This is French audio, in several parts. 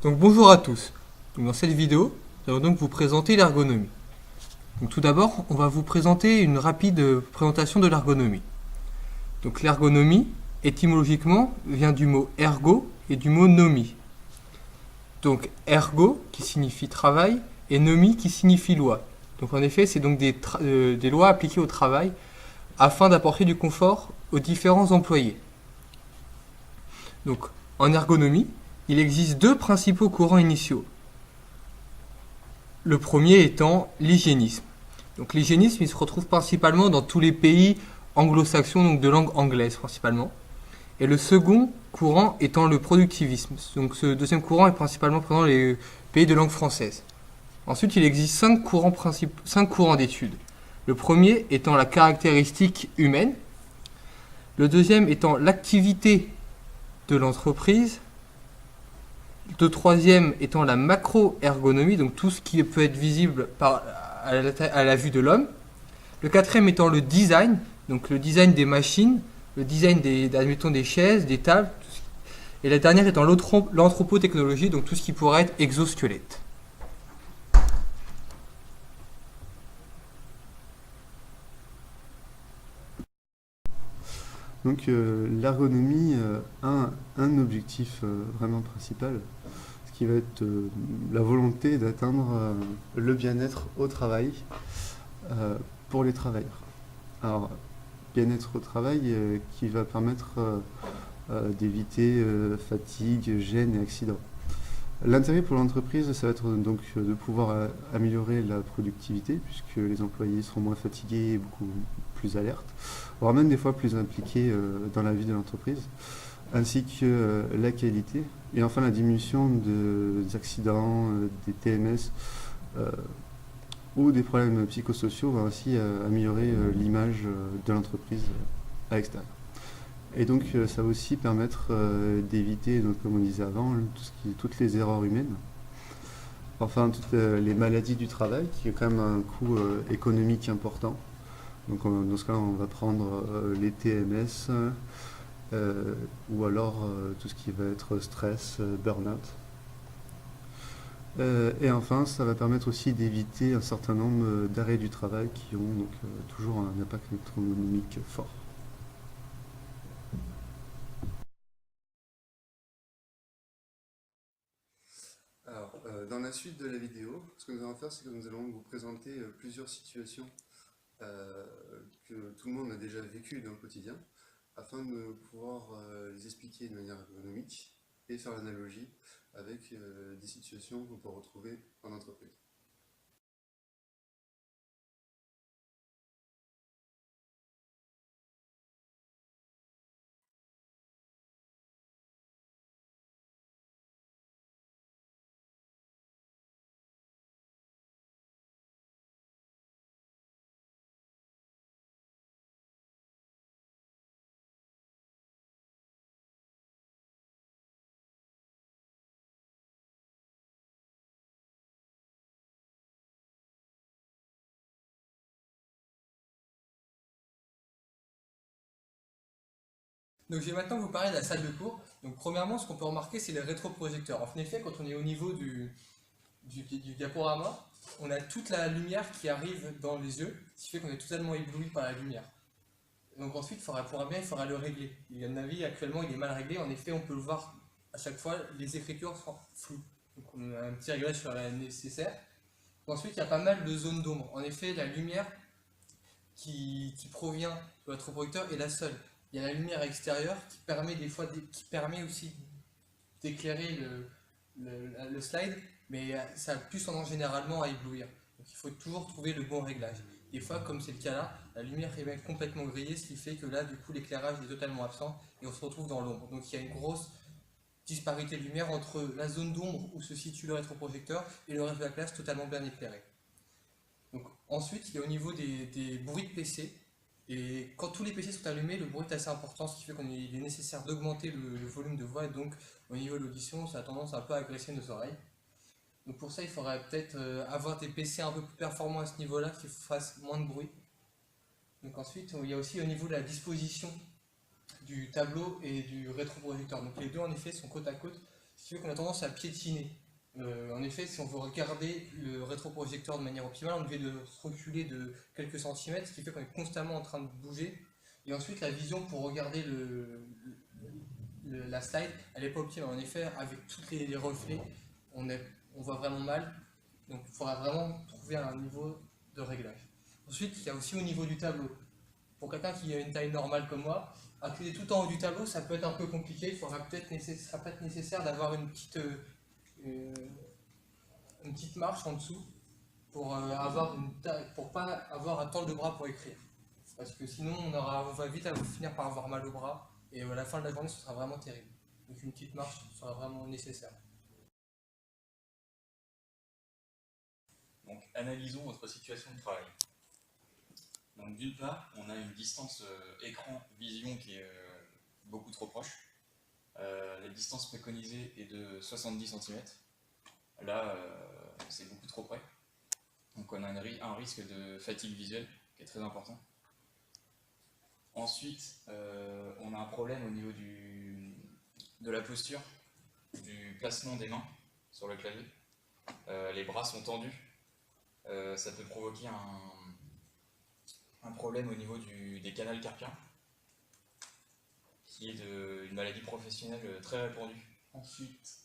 Donc bonjour à tous. Dans cette vidéo, nous allons donc vous présenter l'ergonomie. Donc tout d'abord, on va vous présenter une rapide présentation de l'ergonomie. Donc l'ergonomie, étymologiquement, vient du mot ergo et du mot nomie. Donc ergo qui signifie travail et nomie qui signifie loi. Donc en effet, c'est donc des lois appliquées au travail afin d'apporter du confort aux différents employés. Donc en ergonomie, il existe deux principaux courants initiaux. Le premier étant l'hygiénisme. Donc l'hygiénisme, il se retrouve principalement dans tous les pays anglo-saxons, donc de langue anglaise principalement. Et le second courant étant le productivisme. Donc ce deuxième courant est principalement présent dans les pays de langue française. Ensuite, il existe cinq courants d'études. Le premier étant la caractéristique humaine. Le deuxième étant l'activité de l'entreprise. Le troisième étant la macro-ergonomie, donc tout ce qui peut être visible à la vue de l'homme. Le quatrième étant le design, donc le design des machines, le design admettons, des chaises, des tables. Et la dernière étant l'anthropotechnologie, donc tout ce qui pourrait être exosquelette. Donc l'ergonomie a un objectif vraiment principal, ce qui va être la volonté d'atteindre le bien-être au travail pour les travailleurs. Alors, bien-être au travail qui va permettre d'éviter fatigue, gêne et accidents. L'intérêt pour l'entreprise, ça va être donc de pouvoir améliorer la productivité, puisque les employés seront moins fatigués et beaucoup plus alertes, voire même des fois plus impliqués dans la vie de l'entreprise, ainsi que la qualité, et enfin la diminution des accidents, des TMS ou des problèmes psychosociaux va aussi améliorer l'image de l'entreprise à l'extérieur. Et donc ça va aussi permettre d'éviter, donc, comme on disait avant, toutes les erreurs humaines. Enfin, toutes les maladies du travail, qui ont quand même un coût économique important. Donc dans ce cas, on va prendre les TMS ou alors tout ce qui va être stress, burn-out. Et enfin, ça va permettre aussi d'éviter un certain nombre d'arrêts du travail qui ont donc toujours un impact économique fort. Alors, dans la suite de la vidéo, ce que nous allons faire, c'est que nous allons vous présenter plusieurs situations euh, que tout le monde a déjà vécues dans le quotidien, afin de pouvoir les expliquer de manière ergonomique et faire l'analogie avec des situations qu'on peut retrouver en entreprise. Donc je vais maintenant vous parler de la salle de cours. Donc premièrement, ce qu'on peut remarquer, c'est les rétroprojecteurs. En effet, quand on est au niveau du diaporama, on a toute la lumière qui arrive dans les yeux, ce qui fait qu'on est totalement ébloui par la lumière. Donc ensuite, il faudra le régler. Il y a un avis, actuellement, il est mal réglé. En effet, on peut le voir à chaque fois, les écritures sont floues. Donc on a un petit réglage sur la nécessaire. Ensuite, il y a pas mal de zones d'ombre. En effet, la lumière qui provient de votre projecteur est la seule. Il y a la lumière extérieure qui permet des fois, qui permet aussi d'éclairer le slide, mais ça a plus tendance généralement à éblouir. Donc il faut toujours trouver le bon réglage. Des fois, comme c'est le cas là, la lumière est même complètement grillée, ce qui fait que là, du coup, l'éclairage est totalement absent et on se retrouve dans l'ombre. Donc il y a une grosse disparité de lumière entre la zone d'ombre où se situe le rétroprojecteur et le reste de la classe totalement bien éclairé. Donc, ensuite, il y a au niveau des bruits de PC. Et quand tous les PC sont allumés, le bruit est assez important, ce qui fait qu'il est nécessaire d'augmenter le volume de voix. Et donc, au niveau de l'audition, ça a tendance un peu à agresser nos oreilles. Donc, pour ça, il faudrait peut-être avoir des PC un peu plus performants à ce niveau-là, qui fassent moins de bruit. Donc, ensuite, il y a aussi au niveau de la disposition du tableau et du rétroprojecteur. Donc, les deux, en effet, sont côte à côte, ce qui fait qu'on a tendance à piétiner. En effet, si on veut regarder le rétroprojecteur de manière optimale, on devait se reculer de quelques centimètres, ce qui fait qu'on est constamment en train de bouger. Et ensuite, la vision pour regarder la slide, elle n'est pas optimale. En effet, avec tous les reflets, on voit vraiment mal. Donc il faudra vraiment trouver un niveau de réglage. Ensuite, il y a aussi au niveau du tableau. Pour quelqu'un qui a une taille normale comme moi, acculer tout en haut du tableau, ça peut être un peu compliqué. Il sera peut-être nécessaire d'avoir euh, une petite marche en dessous pour pour pas avoir un temps de bras pour écrire. Parce que sinon, on va vite finir par avoir mal au bras et à la fin de la journée, ce sera vraiment terrible. Donc une petite marche sera vraiment nécessaire. Donc analysons votre situation de travail. Donc d'une part, on a une distance écran-vision qui est beaucoup trop proche. La distance préconisée est de 70 cm. Là, c'est beaucoup trop près. Donc on a un risque de fatigue visuelle qui est très important. Ensuite, on a un problème au niveau de la posture, du placement des mains sur le clavier. Les bras sont tendus. Ça peut provoquer un problème au niveau des canals carpiens, qui est une maladie professionnelle très répandue. Ensuite,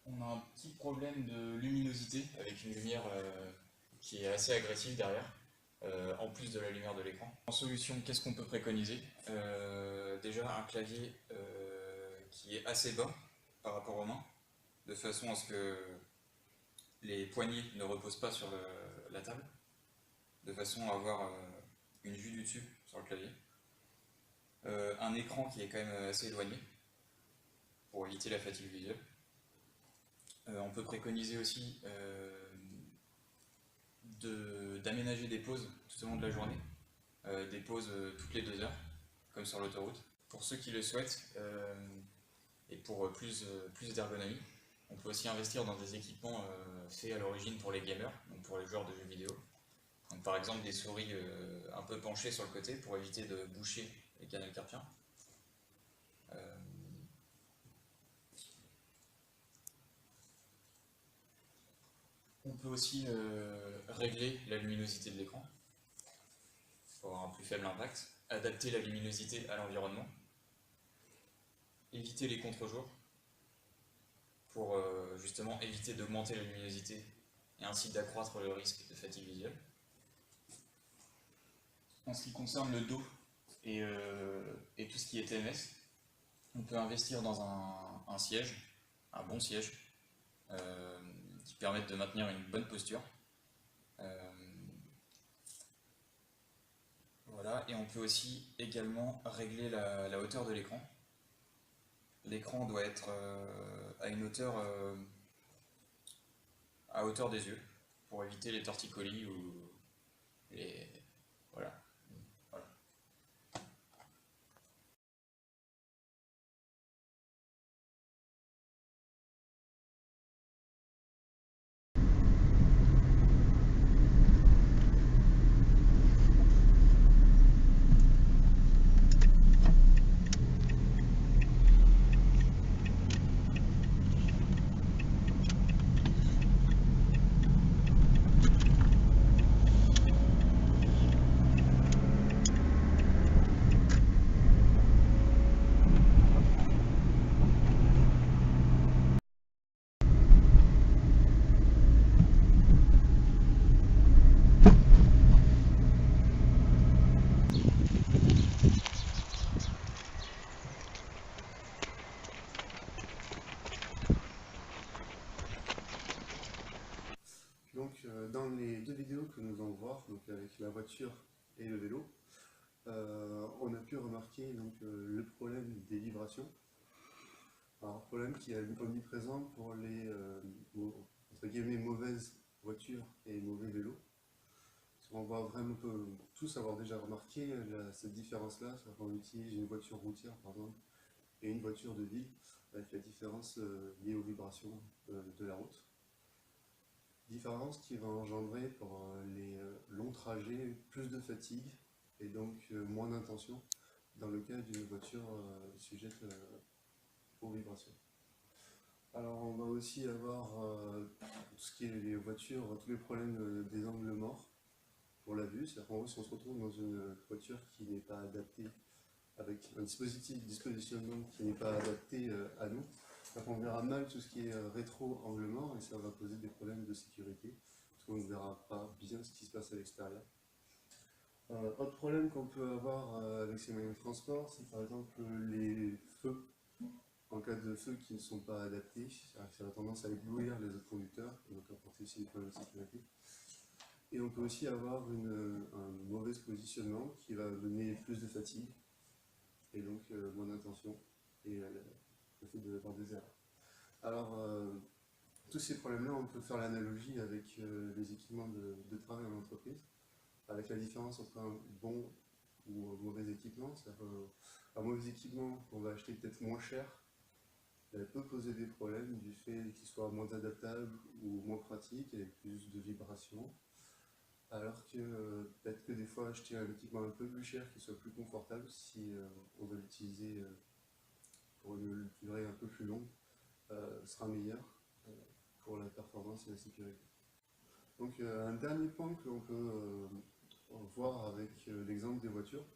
on a un petit problème de luminosité avec une lumière qui est assez agressive derrière, en plus de la lumière de l'écran. En solution, qu'est-ce qu'on peut préconiser? Déjà un clavier qui est assez bas par rapport aux mains, de façon à ce que les poignets ne reposent pas sur la table, de façon à avoir une vue du dessus sur le clavier. Un écran qui est quand même assez éloigné, pour éviter la fatigue visuelle. On peut préconiser aussi d'aménager des pauses tout au long de la journée, des pauses toutes les 2 heures, comme sur l'autoroute. Pour ceux qui le souhaitent, et pour plus d'ergonomie, on peut aussi investir dans des équipements faits à l'origine pour les gamers, donc pour les joueurs de jeux vidéo. Donc par exemple des souris un peu penchées sur le côté pour éviter de boucher les canaux carpiens. On peut aussi régler la luminosité de l'écran pour avoir un plus faible impact, adapter la luminosité à l'environnement, éviter les contre-jours pour justement éviter d'augmenter la luminosité et ainsi d'accroître le risque de fatigue visuelle. En ce qui concerne le dos et tout ce qui est TMS, on peut investir dans un siège, un bon siège, qui permette de maintenir une bonne posture. Voilà, et on peut aussi également régler la hauteur de l'écran. L'écran doit être à une hauteur à hauteur des yeux pour éviter les torticolis ou les... Voilà. Donc, dans les deux vidéos que nous allons voir, donc avec la voiture et le vélo, on a pu remarquer donc, le problème des vibrations. Alors, un problème qui est omniprésent pour les entre guillemets, mauvaises voitures et mauvais vélos. On va vraiment tous avoir déjà remarqué cette différence-là, quand on utilise une voiture routière par exemple et une voiture de ville, avec la différence liée aux vibrations de la route. Différence qui va engendrer pour les longs trajets plus de fatigue et donc moins d'intention dans le cas d'une voiture sujette aux vibrations. Alors on va aussi avoir tout ce qui est les voitures, tous les problèmes des angles morts pour la vue. C'est-à-dire qu'en gros, si on se retrouve dans une voiture qui n'est pas adaptée, avec un dispositionnement qui n'est pas adapté à nous, donc on verra mal tout ce qui est rétro angle mort et ça va poser des problèmes de sécurité, parce qu'on ne verra pas bien ce qui se passe à l'extérieur. Autre problème qu'on peut avoir avec ces moyens de transport, c'est par exemple les feux. En cas de feux qui ne sont pas adaptés, ça a tendance à éblouir les autres conducteurs, et donc apporter aussi des problèmes de sécurité. Et on peut aussi avoir un mauvais positionnement qui va donner plus de fatigue, et donc moins d'intention, et le fait d'avoir des erreurs. Alors, tous ces problèmes-là, on peut faire l'analogie avec les équipements de travail en entreprise, avec la différence entre un bon ou un mauvais équipement. C'est-à-dire un mauvais équipement qu'on va acheter peut-être moins cher, elle peut poser des problèmes du fait qu'il soit moins adaptable ou moins pratique, avec plus de vibrations. Alors que peut-être que des fois acheter un équipement un peu plus cher qui soit plus confortable si on veut l'utiliser pour une durée un peu plus longue sera meilleur pour la performance et la sécurité. Donc un dernier point que l'on peut voir avec l'exemple des voitures,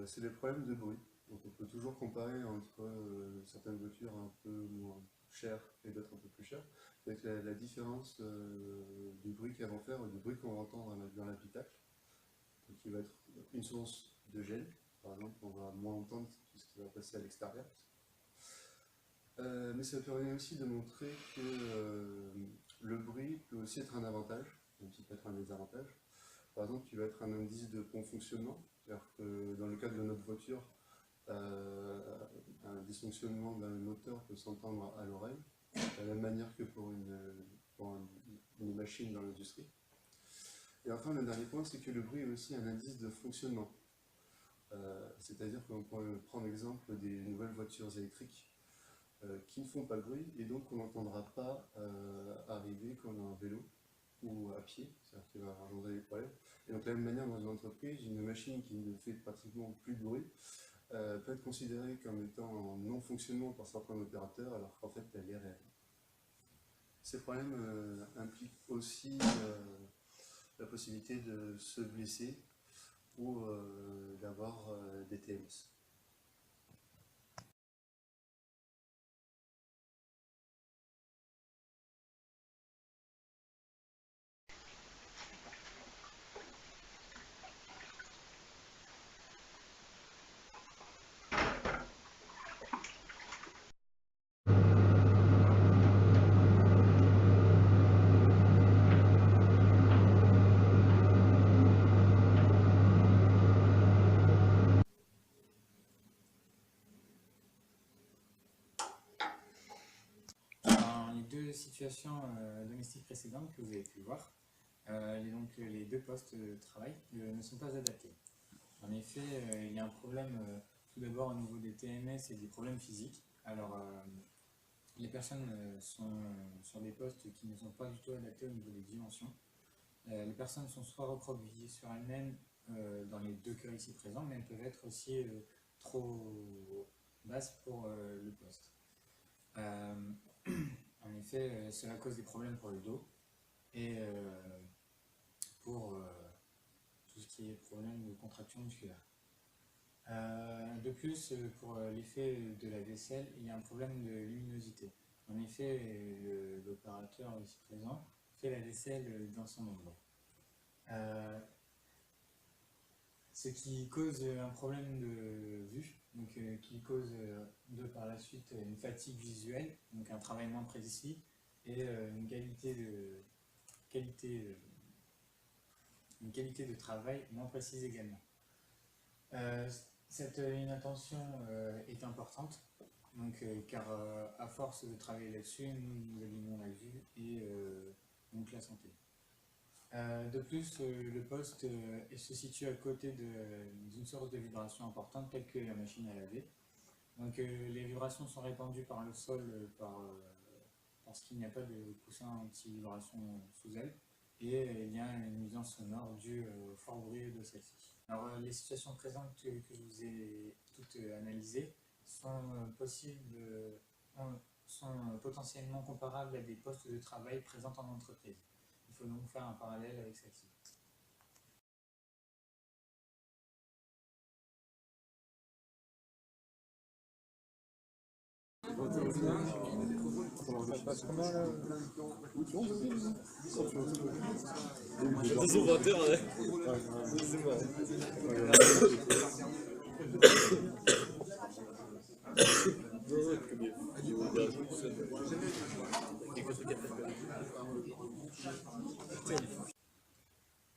c'est les problèmes de bruit. Donc on peut toujours comparer entre certaines voitures un peu moins chères et d'autres un peu plus chères, avec la différence du bruit qu'elles vont faire, du bruit qu'on va entendre dans l'habitacle, qui va être une source de gêne. Par exemple, on va moins entendre tout ce qui va passer à l'extérieur. Mais ça permet aussi de montrer que le bruit peut aussi être un avantage, même s'il peut être un désavantage. Par exemple, qui va être un indice de bon fonctionnement, c'est-à-dire que dans le cas de notre voiture, un dysfonctionnement d'un moteur peut s'entendre à l'oreille, de la même manière que pour une machine dans l'industrie. Et enfin, le dernier point, c'est que le bruit est aussi un indice de fonctionnement. C'est-à-dire qu'on peut prendre l'exemple des nouvelles voitures électriques qui ne font pas de bruit et donc on n'entendra pas arriver quand on a un vélo ou à pied, c'est-à-dire qu'il va engendrer des problèmes. Et donc de la même manière, dans une entreprise, une machine qui ne fait pratiquement plus de bruit peut être considérée comme étant en non-fonctionnement par certains opérateurs, alors qu'en fait elle est réelle. Ces problèmes impliquent aussi la possibilité de se blesser ou d'avoir des TMS. Dans les deux situations domestiques précédentes que vous avez pu voir, les deux postes de travail ne sont pas adaptés. En effet, il y a un problème tout d'abord au niveau des TMS et des problèmes physiques. Alors, les personnes sont sur des postes qui ne sont pas du tout adaptés au niveau des dimensions. Les personnes sont soit recroquevillées sur elles-mêmes dans les deux cas ici présents, mais elles peuvent être aussi trop basses pour le poste. En effet, cela cause des problèmes pour le dos et pour tout ce qui est problème de contraction musculaire. De plus, pour l'effet de la vaisselle, il y a un problème de luminosité. En effet, l'opérateur ici présent fait la vaisselle dans son ombre. Ce qui cause un problème de vue, donc, qui cause par la suite une fatigue visuelle, donc un travail moins précis et une qualité de travail moins précise également. Cette inattention est importante, donc, car à force de travailler là-dessus, nous abîmons la vue et donc la santé. De plus, le poste se situe à côté d'une source de vibration importante telle que la machine à laver. Donc les vibrations sont répandues par le sol parce qu'il n'y a pas de coussin anti-vibration sous elle et il y a une nuisance sonore due au fort bruit de celle-ci. Alors les situations présentes que je vous ai toutes analysées sont possibles sont potentiellement comparables à des postes de travail présents en entreprise. Il faut donc faire un parallèle avec celle-ci.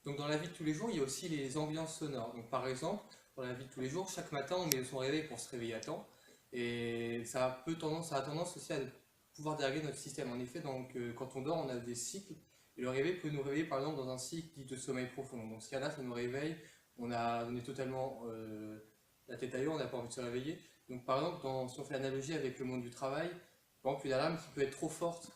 Donc dans la vie de tous les jours, il y a aussi les ambiances sonores. Donc par exemple, dans la vie de tous les jours, chaque matin on met son réveil pour se réveiller à temps. Et ça a tendance aussi à pouvoir dérégler notre système. En effet, donc, quand on dort, on a des cycles. Et le réveil peut nous réveiller par exemple dans un cycle dit de sommeil profond. Donc dans ce cas-là, ça nous réveille, on est totalement la tête ailleurs, on n'a pas envie de se réveiller. Donc par exemple, si on fait l'analogie avec le monde du travail, par exemple une alarme qui peut être trop forte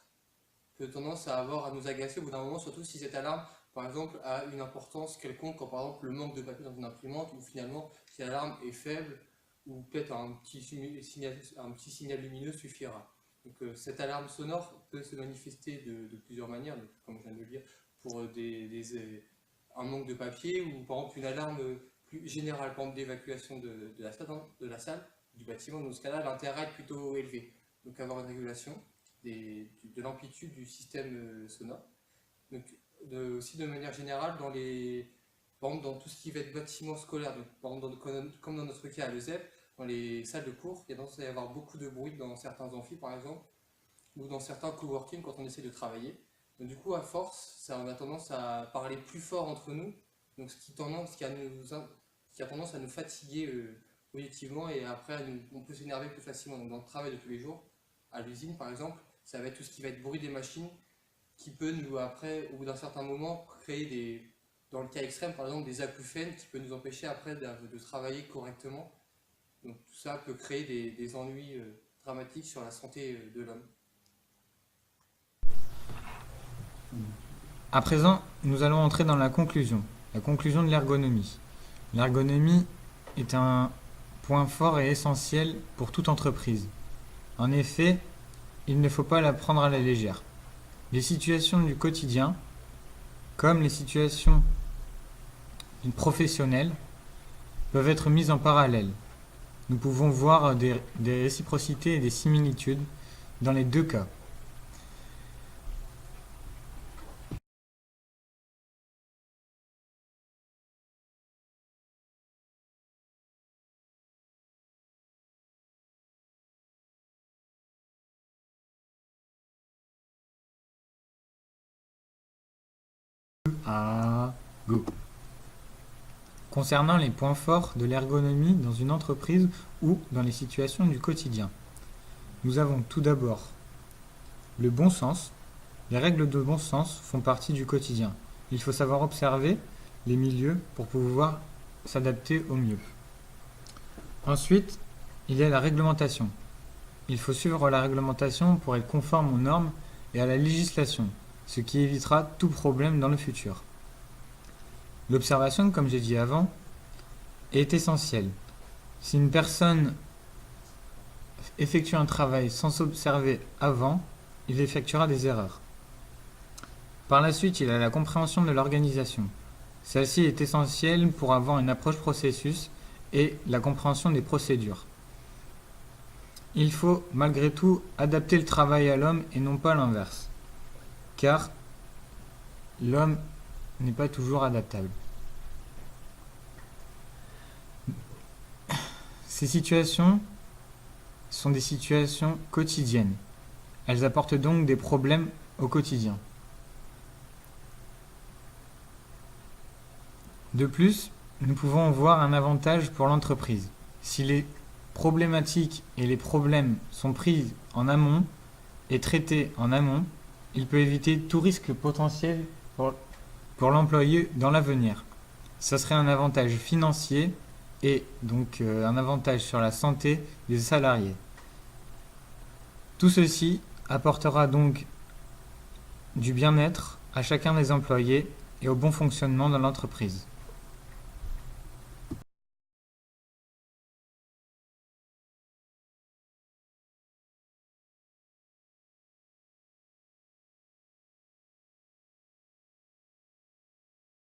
peut tendance à nous agacer au bout d'un moment, surtout si cette alarme, par exemple, a une importance quelconque, quand par exemple le manque de papier dans une imprimante, ou finalement si l'alarme est faible, ou peut-être un petit signal lumineux suffira. Donc cette alarme sonore peut se manifester de plusieurs manières, donc, comme je viens de le dire, pour un manque de papier, ou par exemple une alarme plus générale, par exemple d'évacuation de la salle, du bâtiment. Dans ce cas-là, l'intérêt est plutôt élevé. Donc avoir une régulation de l'amplitude du système sonore. Donc, aussi de manière générale, par exemple, dans tout ce qui va être bâtiment scolaire, donc, par exemple, comme dans notre cas à l'ESEP, dans les salles de cours, il y a tendance à y avoir beaucoup de bruit dans certains amphis par exemple, ou dans certains coworking quand on essaie de travailler. Donc du coup, à force, on a tendance à parler plus fort entre nous, donc ce qui a tendance à nous fatiguer positivement, et après on peut s'énerver plus facilement. Donc dans le travail de tous les jours, à l'usine par exemple, ça va être tout ce qui va être bruit des machines, qui peut nous, après, au bout d'un certain moment, créer dans le cas extrême, par exemple, des acouphènes qui peut nous empêcher après de travailler correctement. Donc tout ça peut créer des ennuis dramatiques sur la santé de l'homme. À présent, nous allons entrer dans la conclusion de l'ergonomie. L'ergonomie est un point fort et essentiel pour toute entreprise. En effet, il ne faut pas la prendre à la légère. Les situations du quotidien, comme les situations professionnelles, peuvent être mises en parallèle. Nous pouvons voir des réciprocités et des similitudes dans les deux cas. Go. Concernant les points forts de l'ergonomie dans une entreprise ou dans les situations du quotidien, nous avons tout d'abord le bon sens. Les règles de bon sens font partie du quotidien. Il faut savoir observer les milieux pour pouvoir s'adapter au mieux. Ensuite, il y a la réglementation. Il faut suivre la réglementation pour être conforme aux normes et à la législation, ce qui évitera tout problème dans le futur. L'observation, comme j'ai dit avant, est essentielle. Si une personne effectue un travail sans s'observer avant, il effectuera des erreurs. Par la suite, il y a la compréhension de l'organisation. Celle-ci est essentielle pour avoir une approche processus et la compréhension des procédures. Il faut malgré tout adapter le travail à l'homme et non pas l'inverse, car l'homme n'est pas toujours adaptable. Ces situations sont des situations quotidiennes. Elles apportent donc des problèmes au quotidien. De plus, nous pouvons voir un avantage pour l'entreprise. Si les problématiques et les problèmes sont pris en amont et traités en amont, il peut éviter tout risque potentiel pour l'employé dans l'avenir. Ce serait un avantage financier et donc un avantage sur la santé des salariés. Tout ceci apportera donc du bien-être à chacun des employés et au bon fonctionnement de l'entreprise.